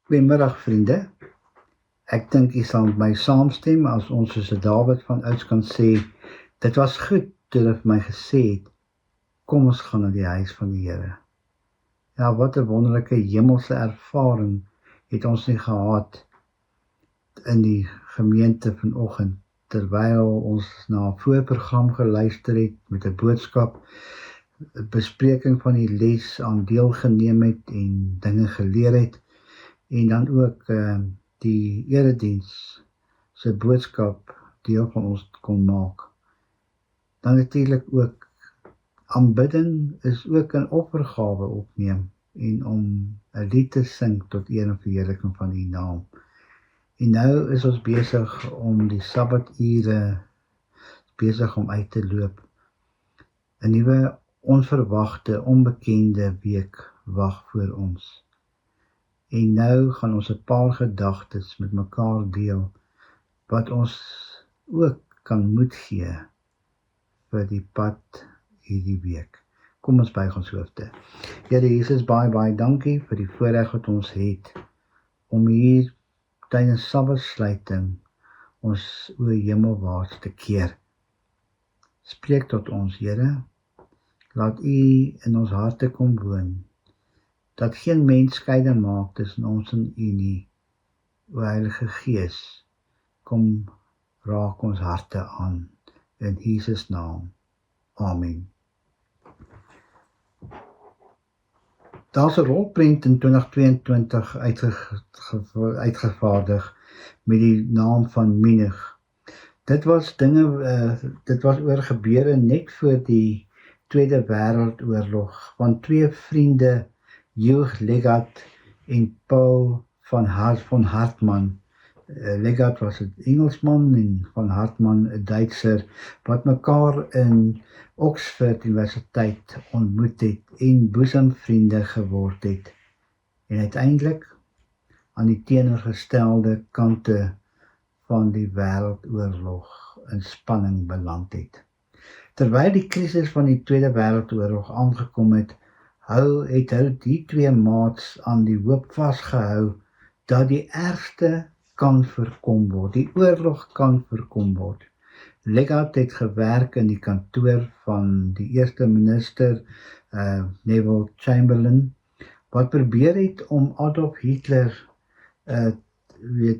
Goeiemiddag vriende. Ek dink jy sal met my saamstem as ons soos Dawid van ouds kan sê, dit was goed toe hulle vir my gesê het, kom ons gaan na die huis van die Here. Ja, wat 'n wonderlike hemelse ervaring het ons nie gehad in die gemeente vanoggend, terwyl ons na 'n voorprogram geluister het met 'n boodskap, 'n bespreking van die les aan deelgeneem het en dinge geleer het. En dan ook die erediens se boodskap deel van ons kon maak. Dan natuurlik ook aanbidding is ook 'n offergawe opneem en om 'n lied te sing tot eer en verheerliking van U naam. En nou is ons besig om die Sabbature besig om uit te loop. 'n Nuwe onverwagte, onbekende week wag voor ons. En nou gaan ons 'n paar gedagtes met mekaar deel, wat ons ook kan moed gee vir die pad hierdie week. Kom ons buig ons hoofde. Here Jesus, baie dankie vir die voorreg wat ons het, om hier tydens Sabbatsluiting ons oë hemelwaarts te keer. Spreek tot ons, Here, laat U in ons harte kom woon, dat geen mens skeiding maak tussen ons en U nie. O Heilige Gees, kom raak ons harte aan, in Jesus naam. Amen. Daar's 'n rolprent in 2022 uitgevaardig met die naam van Minnig. Dit was oor gebeure net voor die Tweede Wêreldoorlog, van twee vriende, Hugh Leggett en Paul van Hartmann. Leggett was 'n Engelsman en van Hartmann 'n Duitser, wat mekaar in Oxford Universiteit ontmoet het en boesemvriende geword het, en uiteindelik aan die teenoorgestelde kante van die wêreldoorlog in spanning beland het. Terwyl die krisis van die Tweede Wêreldoorlog aangekom het hulle die twee maats aan die hoop vasgehou dat die ergste kan voorkom word, die oorlog kan voorkom word. Leggett het gewerk in die kantoor van die eerste minister Neville Chamberlain, wat probeer het om Adolf Hitler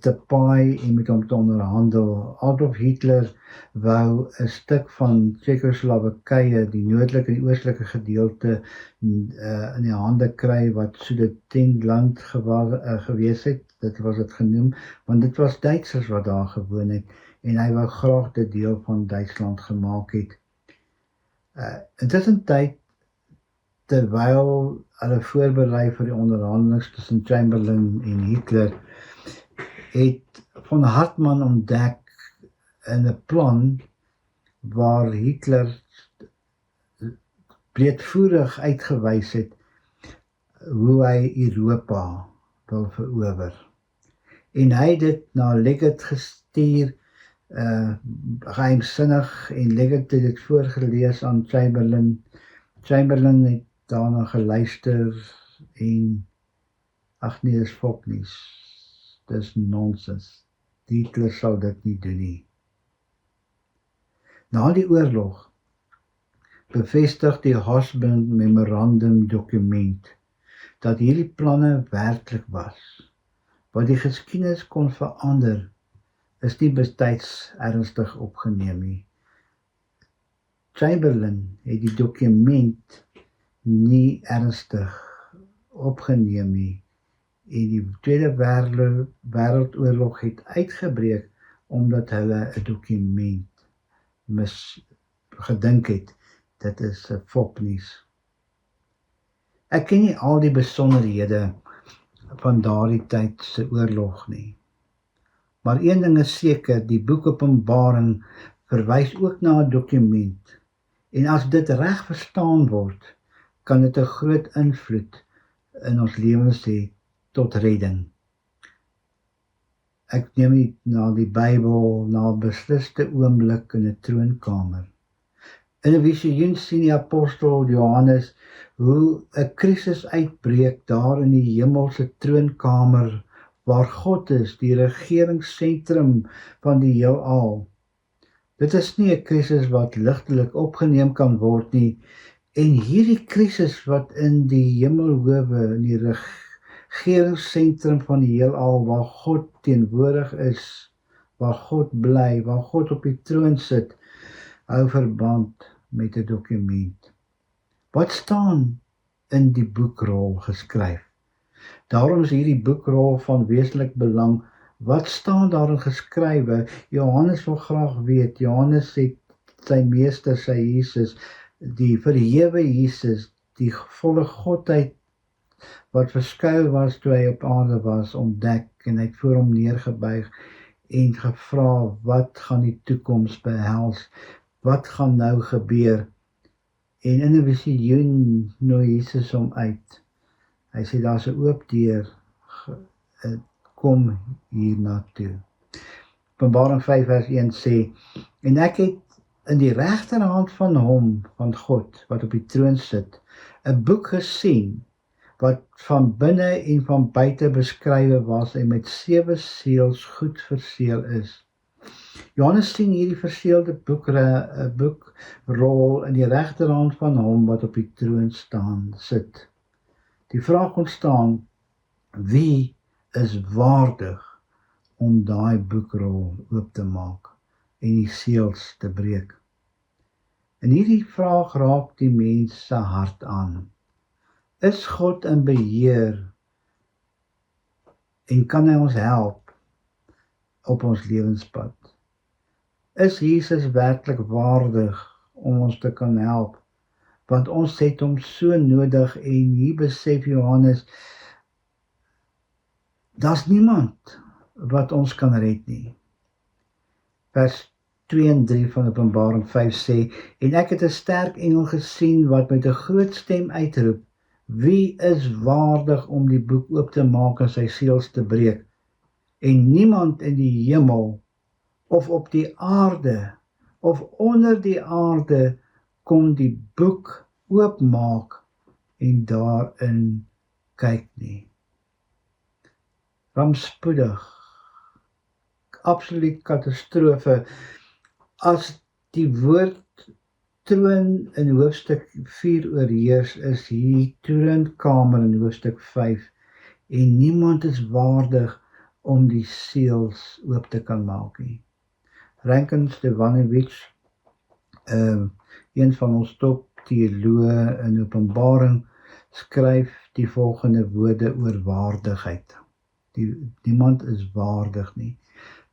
te paai en met hom te onderhandel. Adolf Hitler wou 'n stuk van Tsjechoslowakye, die noordelike en die oostelike gedeelte, in die hande kry, wat Sudetenland gewees het, dit was dit genoem, want dit was Duitsers wat daar gewoon het, en hy wou graag dit deel van Duitsland gemaak het. Intussen tyd, terwyl hulle voorberei vir die onderhandelings tussen Chamberlain en Hitler, het von Hartmann ontdek in 'n plan waar Hitler breedvoerig uitgewys het hoe hy Europa wil verower. En hy het dit na Leggett gestuur, geheimsinnig, en Leggett het dit voorgelees aan Chamberlain. Chamberlain het daarna geluister en, ag nee, dis fopnies. Dis nonsens. Hitler sal dit nie doen nie. Na die oorlog bevestig die Hosband Memorandum dokument dat hierdie planne werklik was. Wat die geskiedenis kon verander, is nie betyds ernstig opgeneem nie. Chamberlain het die dokument nie ernstig opgeneem nie, en die Tweede Wêreldoorlog het uitgebreek omdat hulle 'n dokument gedink het, dit is 'n fopnies. Ek ken nie al die besonderhede van daardie tyd se oorlog nie, maar een ding is seker, die boek Openbaring verwys ook na 'n dokument, en as dit reg verstaan word, kan dit 'n groot invloed in ons lewens hê tot redding. Ek neem nie na die Bybel, na 'n besliste oomblik in 'n troonkamer. In 'n visioen sien die apostel Johannes hoe 'n krisis uitbreek daar in die hemelse troonkamer waar God is, die regeringssentrum van die heelal. Dit is nie 'n krisis wat ligtelik opgeneem kan word nie, en hierdie krisis wat in die hemelhowe, in die regeringssentrum van die heelal, waar God teenwoordig is, waar God bly, waar God op die troon sit, hou verband met 'n dokument. Wat staan in die boekrol geskryf? Daarom is hierdie boekrol van wesenlik belang. Wat staan daarin geskrywe? Johannes wil graag weet. Johannes het sy meester, sy Jesus, die verhewe Jesus, die volle godheid wat verskuil was toe hy op aarde was, ontdek, en hy het voor hom neergebuig en gevra, wat gaan die toekoms behels? Wat gaan nou gebeur? En in 'n visioen nooi Jesus hom uit. Hy sê, daar's 'n oop deur, kom hier na toe. Openbaring 5 vers 1 sê, en ek het in die regterhand van hom, van God, wat op die troon sit, 'n boek gesien, wat van binne en van buite beskrywe was en met 7 seels goed verseël is. Johannes sien hierdie verseelde boekrol in die regterhand van hom wat op die troon sit. Die vraag ontstaan, wie is waardig om daai boekrol oop te maak en die seels te breek? En hierdie vraag raak die mens se hart aan. Is God in beheer en kan hy ons help op ons lewenspad? Is Jesus werklik waardig om ons te kan help? Want ons het hom so nodig, en hier besef Johannes, daar's niemand wat ons kan red nie. Vers 2 en 3 van Openbaring 5 sê, en ek het 'n sterk engel gesien wat met 'n groot stem uitroep, wie is waardig om die boek oop te maak en sy seels te breek? En niemand in die hemel, of op die aarde, of onder die aarde, kon die boek oopmaak en daarin kyk nie. Rampspoedig, absoluut katastrofe, as die woord troon in hoofstuk 4 oorheers, is hier troonkamer in hoofstuk 5, en niemand is waardig om die seels oop te kan maak nie. Rankin Stefanovic, een van ons top teoloë in Openbaring, skryf die volgende woorde oor waardigheid. Niemand is waardig nie.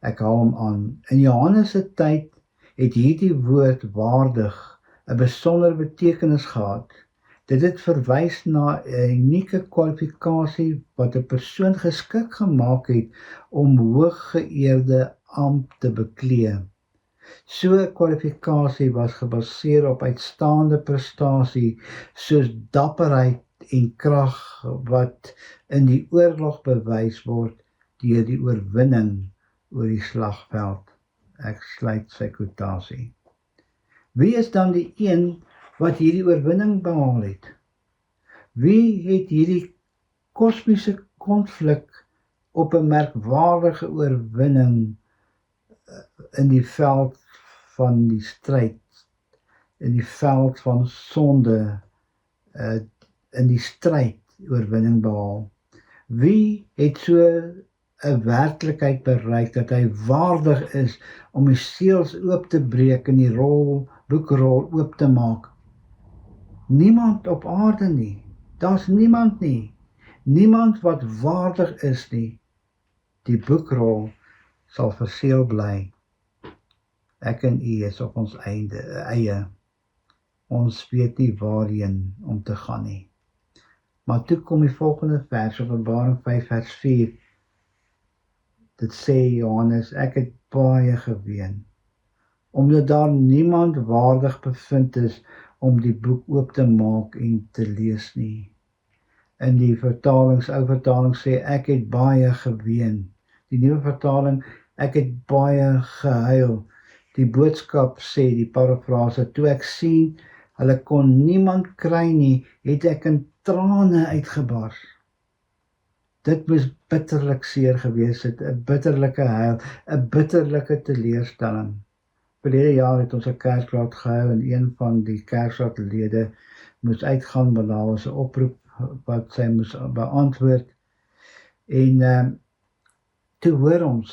Ek haal hom aan. In Johannes se tyd het hierdie woord waardig 'n besondere betekenis gehad. Dit het verwys na 'n unieke kwalifikasie wat 'n persoon geskik gemaak het om hooggeëerde ampt te beklee. So 'n kwalifikasie was gebaseer op uitstaande prestasie soos dapperheid en krag wat in die oorlog bewys word deur die oorwinning oor die slagveld. Ek sluit sy kwotasie. Wie is dan die een wat hierdie oorwinning behaal het? Wie het hierdie kosmiese konflik op 'n merkwaardige oorwinning in die veld van die stryd, in die veld van sonde, in die stryd oorwinning behaal? Wie het so 'n werklikheid bereik dat hy waardig is om die seels oop te breek en die boekrol oop te maak? Niemand op aarde nie. Daar's niemand nie. Niemand wat waardig is nie. Die boekrol sal verseël bly. Ek en u is op ons eie. Ons weet nie waarheen om te gaan nie. Maar toe kom die volgende vers, Openbaring 5 vers 4. Dit sê Johannes, ek het baie geween, omdat daar niemand waardig bevind is om die boek oop te maak en te lees nie. In die ou vertaling sê, ek het baie geween. Die nuwe vertaling, ek het baie gehuil. Die boodskap sê, die parafrase, toe ek sien, hulle kon niemand kry nie, het ek in trane uitgebars. Dit moes bitterlik seer gewees het, 'n bitterlike huil, 'n bitterlike teleurstelling. Verlede jaar het ons 'n kerkraad gehou en een van die kerkraadlede moes uitgaan, want daar was 'n oproep wat sy moes beantwoord. En toe hoor ons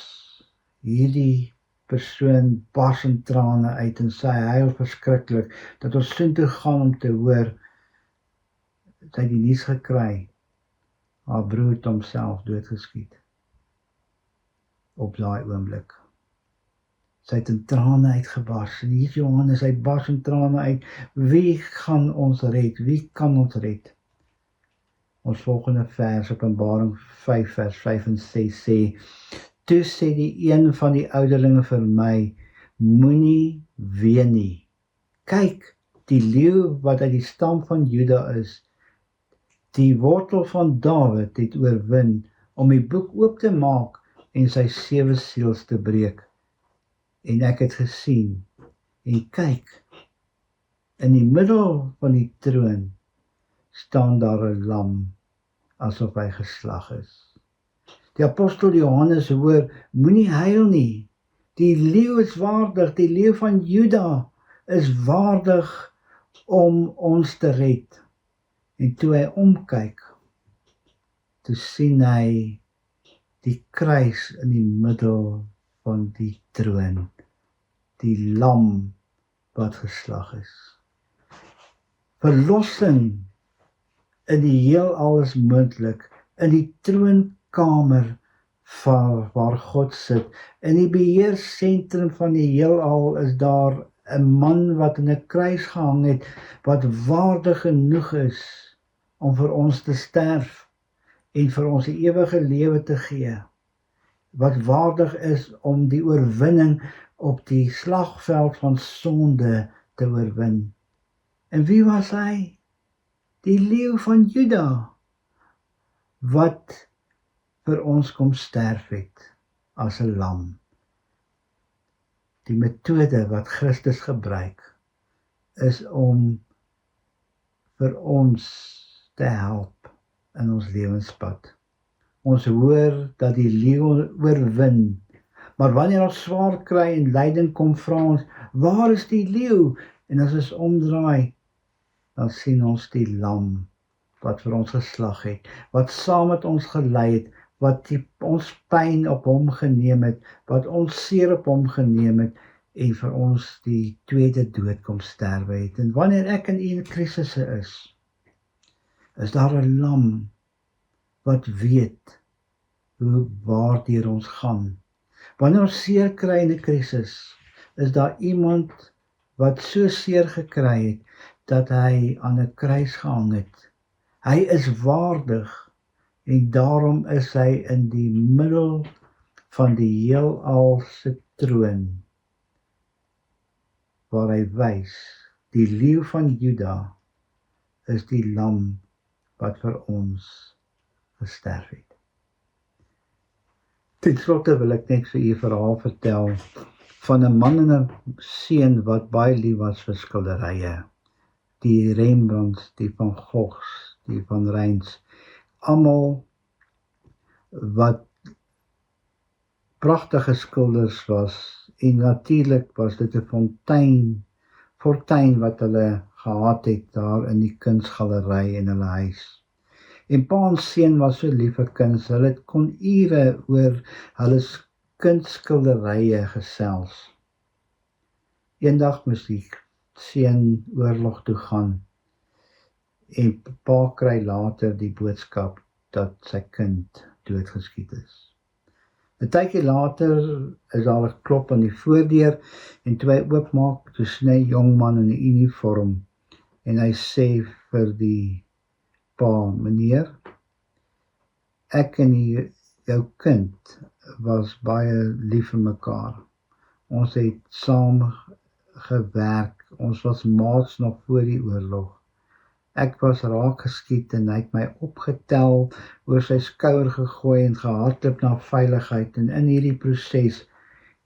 hierdie persoon bars in trane uit en sy huil verskriklik, dat ons soontoe gaan om te hoor, sy het die nuus gekry, haar broer het homself doodgeskiet. Op daai oomblik. Sy het in trane uitgebars, en hier Johannes, hy bars in trane uit, wie gaan ons red, wie kan ons red? Ons volgende vers, Openbaring 5 vers 5 en 6 sê, toe sê die een van die ouderlinge vir my, moenie ween nie. Kyk, die leeu wat uit die stam van Juda is, die wortel van Dawid het oorwin om die boek oop te maak en sy 7 seels te breek. En ek het gesien, en kyk, in die middel van die troon staan daar 'n lam, asof hy geslag is. Die apostel Johannes hoor, moenie huil nie, die leeu is waardig, die leeu van Juda is waardig om ons te red. En toe hy omkyk, toe sien hy die kruis in die middel van die troon, die lam wat geslag is. Verlossing in die heelal is moontlik, in die troonkamer waar God sit. In die beheersentrum van die heelal is daar 'n man wat in 'n kruis gehang het, wat waardig genoeg is om vir ons te sterf en vir ons die ewige lewe te gee, wat waardig is om die oorwinning op die slagveld van sonde te oorwin. En wie was hy? Die leeu van Juda, wat vir ons kom sterf het as 'n lam. Die metode wat Christus gebruik is om vir ons te help in ons lewenspad. Ons hoor dat die leeu oorwin, maar wanneer ons swaar kry en lyding kom, vra ons, waar is die leeu? En as ons omdraai, dan sien ons die lam wat vir ons geslag het, wat saam met ons gelei het, wat ons pyn op hom geneem het, wat ons seer op hom geneem het, en vir ons die tweede dood kom sterwe het. En wanneer ek in 'n krisisse is daar 'n lam wat weet hoe waardeur ons gaan. Wanneer ons seer kry in 'n krisis, is daar iemand wat so seer gekry het, dat hy aan 'n kruis gehang het. Hy is waardig, en daarom is hy in die middel van die heelal se troon, waar hy wys, die leeu van Juda is die lam wat vir ons gesterf het. Ten slotte wil ek net vir u 'n verhaal vertel van 'n man en 'n seun wat baie lief was vir skilderye. Die Rembrandts, die Van Goghs, die Van Ryns, almal wat pragtige skilders was, en natuurlik was dit 'n fortuin wat hulle gehad het daar in die kunsgalery in hulle huis. En pa en seun was so lief vir kuns, hulle kon ure oor hulle kunsskilderye gesels. Eendag moes die seun oorlog toe gaan, en pa kry later die boodskap dat sy kind doodgeskiet is. 'n tydjie later is daar 'n klop aan die voordeur, en toe hy oopmaak, toe sien hy 'n jong man in 'n uniform, en hy sê vir die pa, meneer, ek en jou kind was baie lief vir mekaar. Ons het saam gewerk, ons was maats nog voor die oorlog. Ek was raak geskiet en hy het my opgetel, oor sy skouer gegooi en gehardloop na veiligheid, en in hierdie proses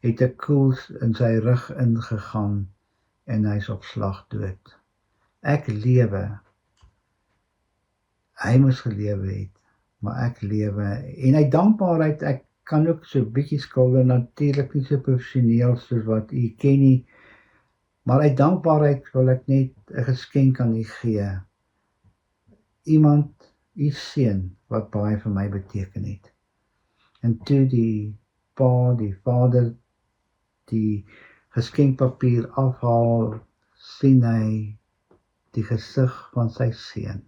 het 'n koels in sy rug ingegaan en hy's op slag dood. Ek lewe. Hy moes gelewe het, maar ek lewe, en uit dankbaarheid, ek kan ook so 'n bietjie skilder, natuurlik nie so professioneel soos wat u ken nie, maar uit dankbaarheid wil ek net 'n geskenk aan u gee. Iemand, u seun, wat baie vir my beteken het. En toe die vader, die geskenkpapier afhaal, sien hy die gesig van sy seun.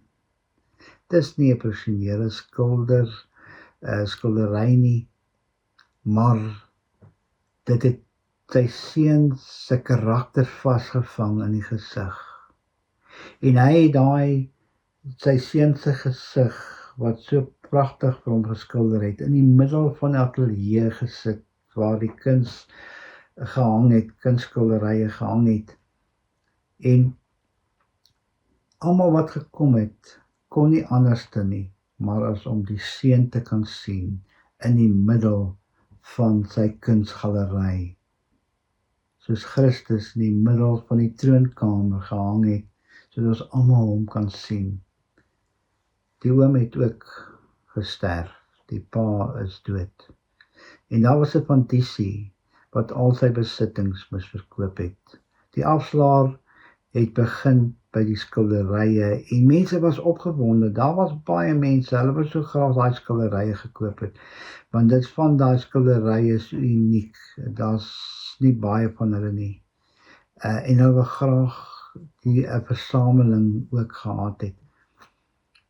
Dis nie 'n professionele skildery nie, maar dit het sy seun se karakter vasgevang in die gesig. En hy het sy seun se gesig, wat so pragtig vir hom geskilder het, in die middel van die ateljee gesit, waar die kuns gehang het, kunsskilderye gehang het. En almal wat gekom het, kon nie anderste nie, maar as om die seun te kan sien, in die middel van sy kunsgalery. Soos Christus in die middel van die troonkamer gehang het, sodat ons almal hom kan sien. Die oom het ook gesterf, die pa is dood. En daar was 'n bandisie wat al sy besittings moes verkoop het. Die afslaer het begin by die skilderye en mense was opgewonde. Daar was baie mense, hulle was so graag daai skilderye gekoop het, want dit van daai skilderye so uniek. Daar's nie baie van hulle nie. En hulle wil graag die versameling ook gehad het.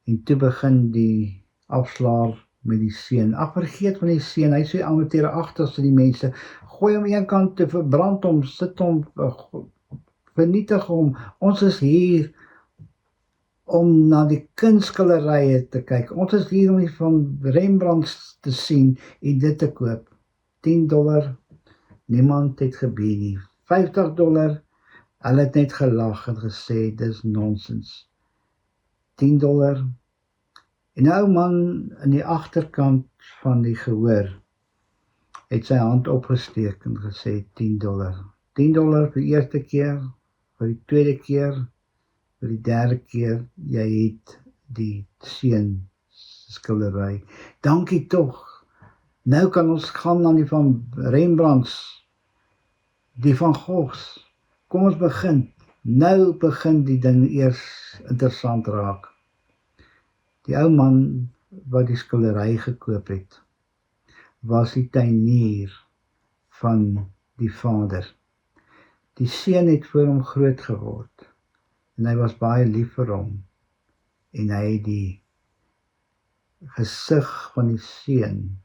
En toe begin die afslaer met die seun. Ag, vergeet van die seun, hy sê amateuragtig, die mense, gooi hom een kant te verbrand hom, sit hom, vernietig hom. Ons is hier om na die kunstskilderye te kyk. Ons is hier om die van Rembrandt te sien en dit te koop. $10, niemand het gebied nie. $50, hulle het net gelag en gesê, dis nonsens. $10. En 'n ou man in die agterkant van die gehoor het sy hand opgesteek en gesê $10. $10 vir die eerste keer, vir die tweede keer, vir die derde keer, jy het die seun skildery. Dankie tog. Nou kan ons gaan aan die van Rembrandts, die van Goghs. Kom ons begin. Nou begin die ding eers interessant raak. Die ou man wat die skildery gekoop het, was die tuinier van die vader. Die seun het voor hom groot geword en hy was baie lief vir hom. En hy het die gesig van die seun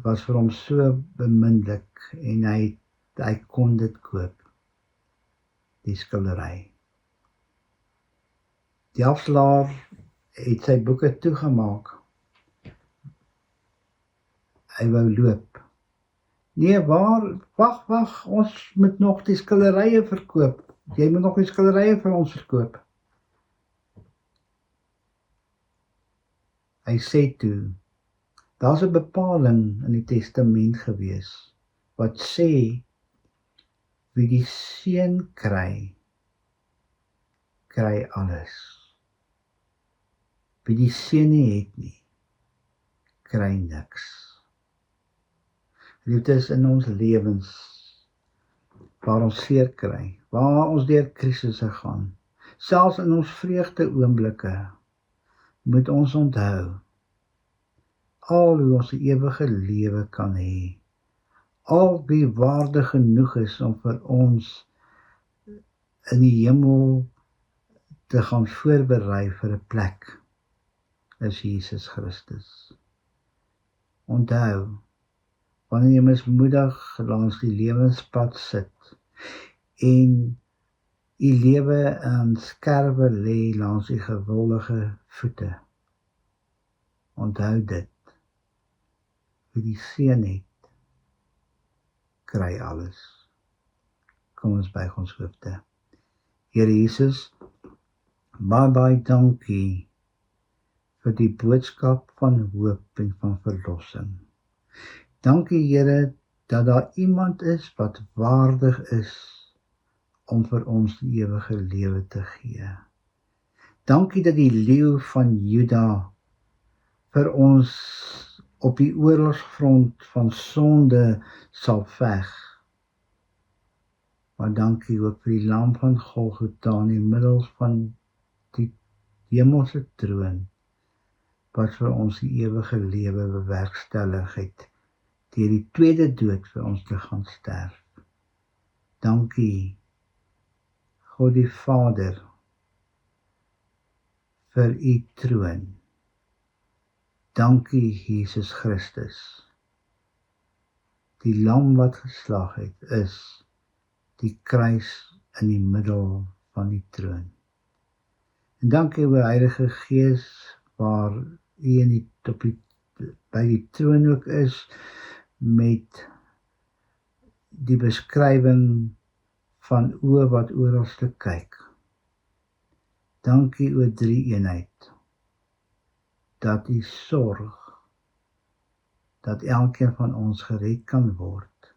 was vir hom so beminnelijk en hy kon dit koop, die skildery. Die afslaer het sy boeke toegemaak. Hy wou loop. Nee, wag, ons moet nog die skilderye verkoop. Jy moet nog die skilderye vir ons verkoop. Hy sê toe, daar's 'n bepaling in die testament gewees, wat sê, wie die seun kry alles. Wie die seun nie het nie, kry niks. Dit is in ons lewens, waar ons seer kry, waar ons deur krisisse gaan, selfs in ons vreugde oomblikke, moet ons onthou, al hoe ons die ewige lewe kan hê, al wie waardig genoeg is om vir ons in die hemel te gaan voorberei vir 'n plek, is Jesus Christus. Onthou, wanneer jy mismoedig langs die lewenspad sit en die lewe in skerwe lê langs die gewillige voete, onthou dit, wie die seun het, kry alles. Kom ons buig ons hoofde. Here Jesus, baie dankie vir die boodskap van hoop en van verlossing. Dankie Here, dat daar iemand is wat waardig is om vir ons die ewige lewe te gee. Dankie dat die leeu van Juda vir ons op die oorlogsfront van sonde sal veg. Maar dankie ook vir die lam van Golgotha in die middel van die hemelse troon, wat vir ons die ewige lewe bewerkstellig het, deur die tweede dood vir ons te gaan sterf. Dankie, God die Vader, vir u troon. Dankie, Jesus Christus. Die lam wat geslag het, is die kruis in die middel van die troon. En dankie, o Heilige Gees, waar u by die troon ook is, met die beskrywing van oë wat oral te kyk. Dankie, o drie eenheid, dat u sorg, dat elkeen van ons gered kan word,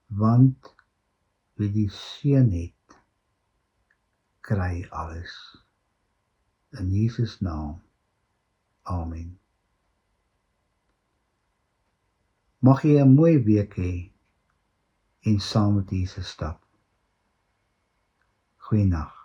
want wie die Seun het, kry alles. In Jesus naam. Amen. Mag jy 'n mooi week hê en saam met Jesus stap. Goeienaand.